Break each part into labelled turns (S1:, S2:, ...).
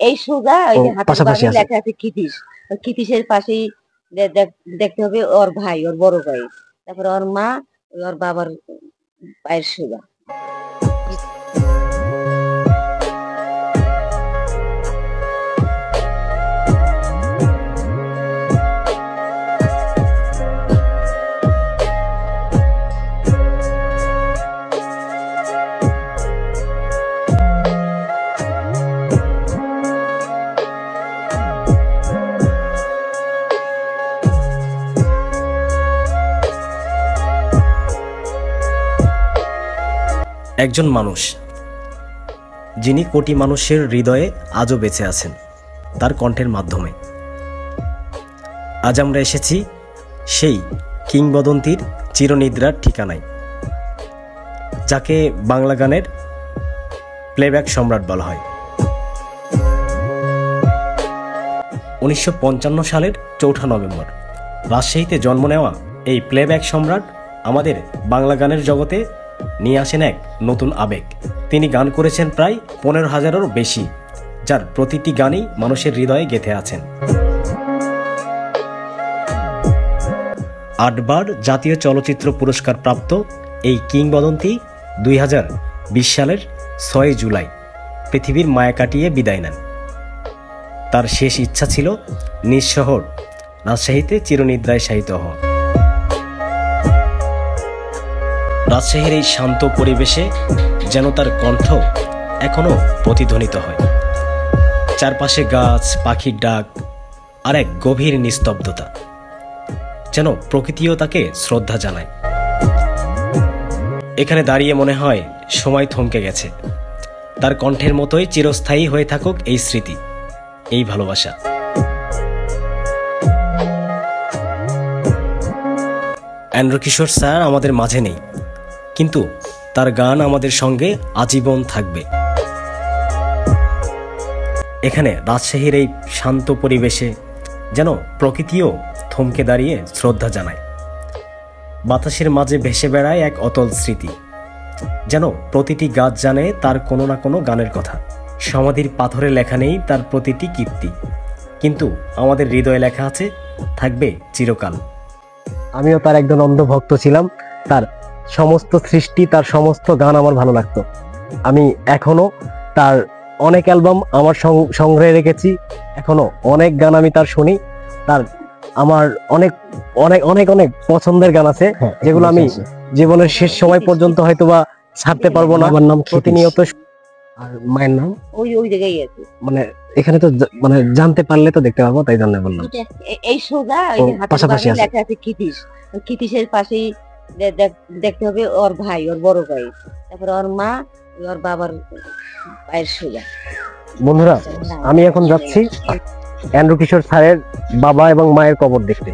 S1: এই সোজা ওই যে হাতের বামে লেখা আছে ক্ষিতীশ, ক্ষিতীশের পাশেই দেখতে হবে ওর ভাই, ওর বড় ভাই, তারপর ওর মা, ওর বাবার পায়ের সোজা।
S2: একজন মানুষ যিনি কোটি মানুষের হৃদয়ে আজও বেঁচে আছেন তার কণ্ঠের মাধ্যমে। আজ আমরা এসেছি সেই কিংবদন্তির চিরনিদ্রার ঠিকানায়, যাকে বাংলা গানের প্লেব্যাক সম্রাট বলা হয়। 1955 সালের 4 নভেম্বর রাজশাহীতে জন্ম নেওয়া এই প্লেব্যাক সম্রাট আমাদের বাংলা গানের জগতে নিয়ে আসেন এক নতুন আবেগ। তিনি গান করেছেন প্রায় 15,000-এরও বেশি, যার প্রতিটি গানই মানুষের হৃদয়ে গেঁথে আছেন। 8 বার জাতীয় চলচ্চিত্র পুরস্কার প্রাপ্ত এই কিংবদন্তি 2020 সালের 6 জুলাই পৃথিবীর মায়া কাটিয়ে বিদায় নেন। তার শেষ ইচ্ছা ছিল নিজ শহর রাজশাহীতে চিরনিদ্রায় শায়িত হওয়া। রাজশাহীর এই শান্ত পরিবেশে যেন তার কণ্ঠ এখনো প্রতিধ্বনিত হয়। চারপাশে গাছ, পাখির ডাক আর এক গভীর নিস্তব্ধতা, যেন প্রকৃতিও তাকে শ্রদ্ধা জানায়। এখানে দাঁড়িয়ে মনে হয় সময় থমকে গেছে। তার কণ্ঠের মতোই চিরস্থায়ী হয়ে থাকুক এই স্মৃতি, এই ভালোবাসা। এন্দ্রকিশোর স্যার আমাদের মাঝে নেই, কিন্তু তার গান আমাদের সঙ্গে আজীবন থাকবে। এখানে রাজশাহীর এই শান্ত পরিবেশে যেন প্রকৃতিও থমকে দাঁড়িয়ে শ্রদ্ধা জানায়। বাতাসের মাঝে ভেসে বেড়ায় এক অতল স্মৃতি, যেন প্রতিটি গাছ জানে তার কোনো না কোনো গানের কথা। সমাধির পাথরে লেখা নেই তার প্রতিটি কীর্তি, কিন্তু আমাদের হৃদয়ে লেখা আছে, থাকবে চিরকাল।
S3: আমিও তার একজন অন্ধ ভক্ত ছিলাম। তার সমস্ত সৃষ্টি, তার সমস্ত গান আমার ভালো লাগতো। আমি এখনো তার অনেক অ্যালবাম আমার সংগ্রহে রেখেছি, এখনো অনেক গান আমি তার শুনি। তার আমার অনেক অনেক অনেক অনেক পছন্দের গান আছে, যেগুলো আমি জীবনের শেষ সময় পর্যন্ত হয়তোবা ছাড়তে পারবো না। আমার নাম প্রতিনিয়ত। আর মায়ের নাম
S1: ওই জায়গায় আছে,
S3: মানে এখানে তো মানে জানতে পারলে তো দেখতে পাবো, তাই জন্য বললাম।
S1: এই সোজা ওই যে হাতের বামে লেখা আছে ক্ষিতীশ, ক্ষিতীশের পাশেই দেখতে হবে ওর ভাই, ওর বড় ভাই, তারপর ওর মা, ওর বাবার পায়ের সোজা।
S3: বন্ধুরা, আমি এখন যাচ্ছি এন্দ্রকিশোর স্যারের বাবা এবং মায়ের কবর দেখতে।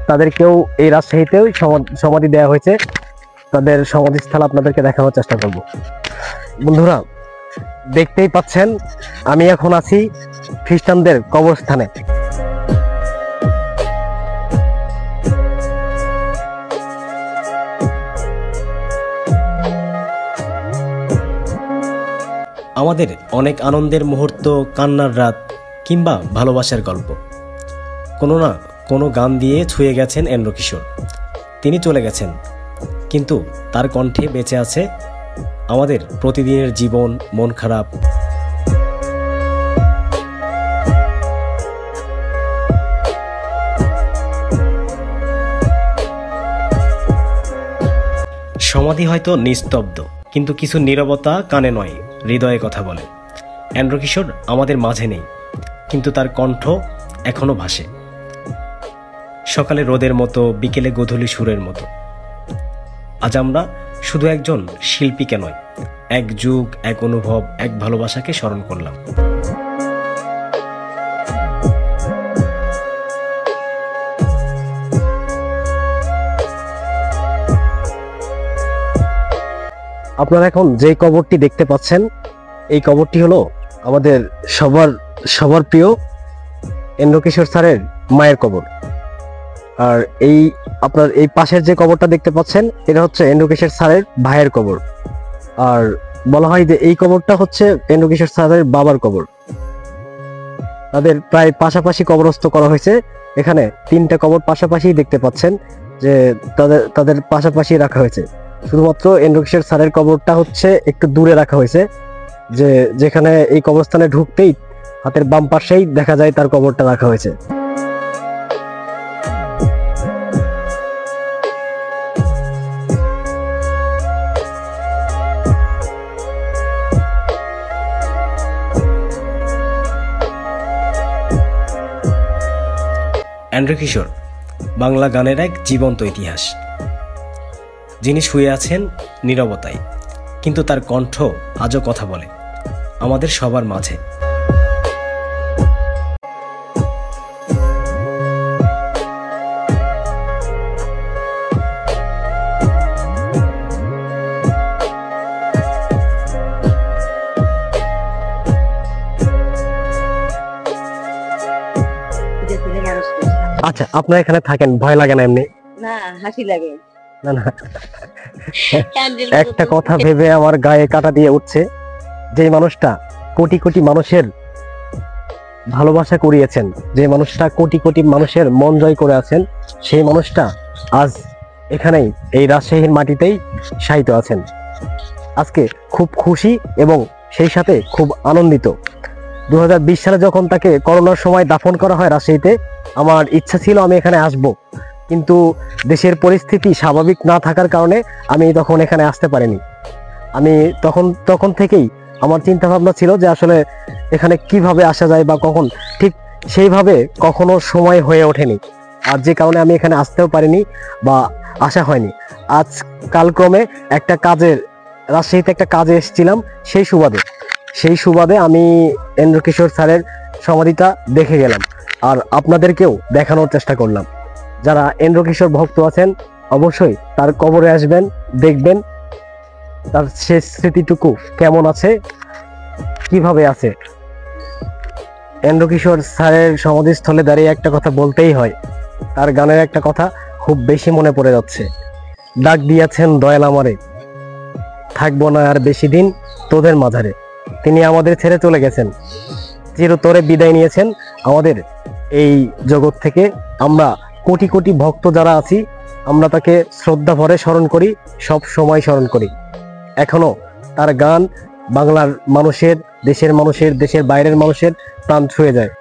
S3: তাদেরকেও এই রাজশাহীতেও সমাধি দেওয়া হয়েছে। তাদের সমাধিস্থল আপনাদেরকে দেখানোর চেষ্টা করব। বন্ধুরা, দেখতেই পাচ্ছেন আমি এখন আছি খ্রিস্টানদের কবরস্থানে।
S2: আমাদের অনেক আনন্দের মুহূর্ত, কান্নার রাত কিংবা ভালোবাসার গল্প কোনো না কোনো গান দিয়ে ছুঁয়ে গেছেন এন্দ্রকিশোর। তিনি চলে গেছেন, কিন্তু তার কণ্ঠে বেঁচে আছে আমাদের প্রতিদিনের জীবন, মন খারাপ। সমাধি হয়তো নিস্তব্ধ, কিন্তু কিছু নীরবতা কানে নয়, হৃদয়ে কথা বলে। এন্দ্রকিশোর আমাদের মাঝে নেই, কিন্তু তার কণ্ঠ এখনো ভাসে, সকালে রোদের মতো, বিকেলে গোধূলি সুরের মতো। আজ আমরা শুধু একজন শিল্পীকে নয়, এক যুগ, এক অনুভব, এক ভালোবাসাকে স্মরণ করলাম।
S3: আপনারা এখন যে কবরটি দেখতে পাচ্ছেন, এই কবরটি হলো আমাদের সবার প্রিয় এন্দ্রকিশোর স্যারের মায়ের কবর। আর আপনার এই পাশের যে কবরটা দেখতে পাচ্ছেন, এটা হচ্ছে এন্দ্রকিশোর স্যারের ভাইয়ের কবর। আর বলা হয় যে এই কবরটা হচ্ছে এন্ড্রু কিশোর স্যারের বাবার কবর। তাদের প্রায় পাশাপাশি কবরস্থ করা হয়েছে। এখানে 3টা কবর পাশাপাশি দেখতে পাচ্ছেন যে তাদের পাশাপাশি রাখা হয়েছে। শুধুমাত্র এন্ড্রু কিশোর স্যারের কবরটা হচ্ছে একটু দূরে রাখা হয়েছে, যেখানে এই কবরস্থানে ঢুকতেই হাতের বাম পাশেই দেখা যায় তার কবরটা রাখা হয়েছে।
S2: এন্ড্রু কিশোর বাংলা গানের এক জীবন্ত ইতিহাস, যিনি শুয়ে আছেন নীরবতায়, কিন্তু তার কণ্ঠ আজও কথা বলে আমাদের সবার মাঝে।
S3: আচ্ছা, আপনারা এখানে থাকেন, ভয় লাগে না এমনি?
S1: না, হাসি লাগে।
S3: না না, একটা কথা ভেবে আমার গায়ে কাটা দিয়ে উঠছে। যে মানুষটা কোটি কোটি মানুষের ভালোবাসা কুড়িয়েছেন, যে মানুষটা কোটি কোটি মানুষের মন জয় করে আছেন, সেই মানুষটা আজ এখানেই এই রাজশাহীর মাটিতেই শায়িত আছেন। আজকে খুব খুশি এবং সেই সাথে খুব আনন্দিত। 2020 সালে যখন তাকে করোনার সময় দাফন করা হয় রাজশাহীতে, আমার ইচ্ছা ছিল আমি এখানে আসব, কিন্তু দেশের পরিস্থিতি স্বাভাবিক না থাকার কারণে আমি তখন এখানে আসতে পারিনি। আমি তখন থেকেই আমার চিন্তা ভাবনা ছিল যে আসলে এখানে কিভাবে আসা যায় বা কখন, ঠিক সেইভাবে কখনো সময় হয়ে ওঠেনি। আর যে কারণে আমি এখানে আসতেও পারিনি বা আসা হয়নি। আজ কালক্রমে একটা কাজের, রাজশাহীতে একটা কাজে এসেছিলাম, সেই সুবাদে আমি এন্ড্রু কিশোর স্যারের সমাধিটা দেখে গেলাম আর আপনাদেরকেও দেখানোর চেষ্টা করলাম। যারা এন্ড্রু কিশোর ভক্ত আছেন অবশ্যই তার কবরে আসবেন, দেখবেন তার শেষ স্মৃতিটুকু কেমন আছে, কিভাবে আছে। এন্ড্রু কিশোর স্যারের সমাধিস্থলে দাঁড়িয়ে একটা কথা বলতেই হয়, তার গানের একটা কথা খুব বেশি মনে পড়ে যাচ্ছে। ডাক দিয়েছেন দয়াল আমারে, থাকবো না আর বেশি দিন তোদের মাঝারে। তিনি আমাদের ছেড়ে চলে গেছেন, চিরতরে বিদায় নিয়েছেন আমাদের এই জগৎ থেকে। আমরা কোটি কোটি ভক্ত যারা আছি, আমরা তাকে শ্রদ্ধা ভরে স্মরণ করি, সব সময় স্মরণ করি। এখনো তার গান বাংলার মানুষের, দেশের মানুষের, দেশের বাইরের মানুষের প্রাণ ছুঁয়ে যায়।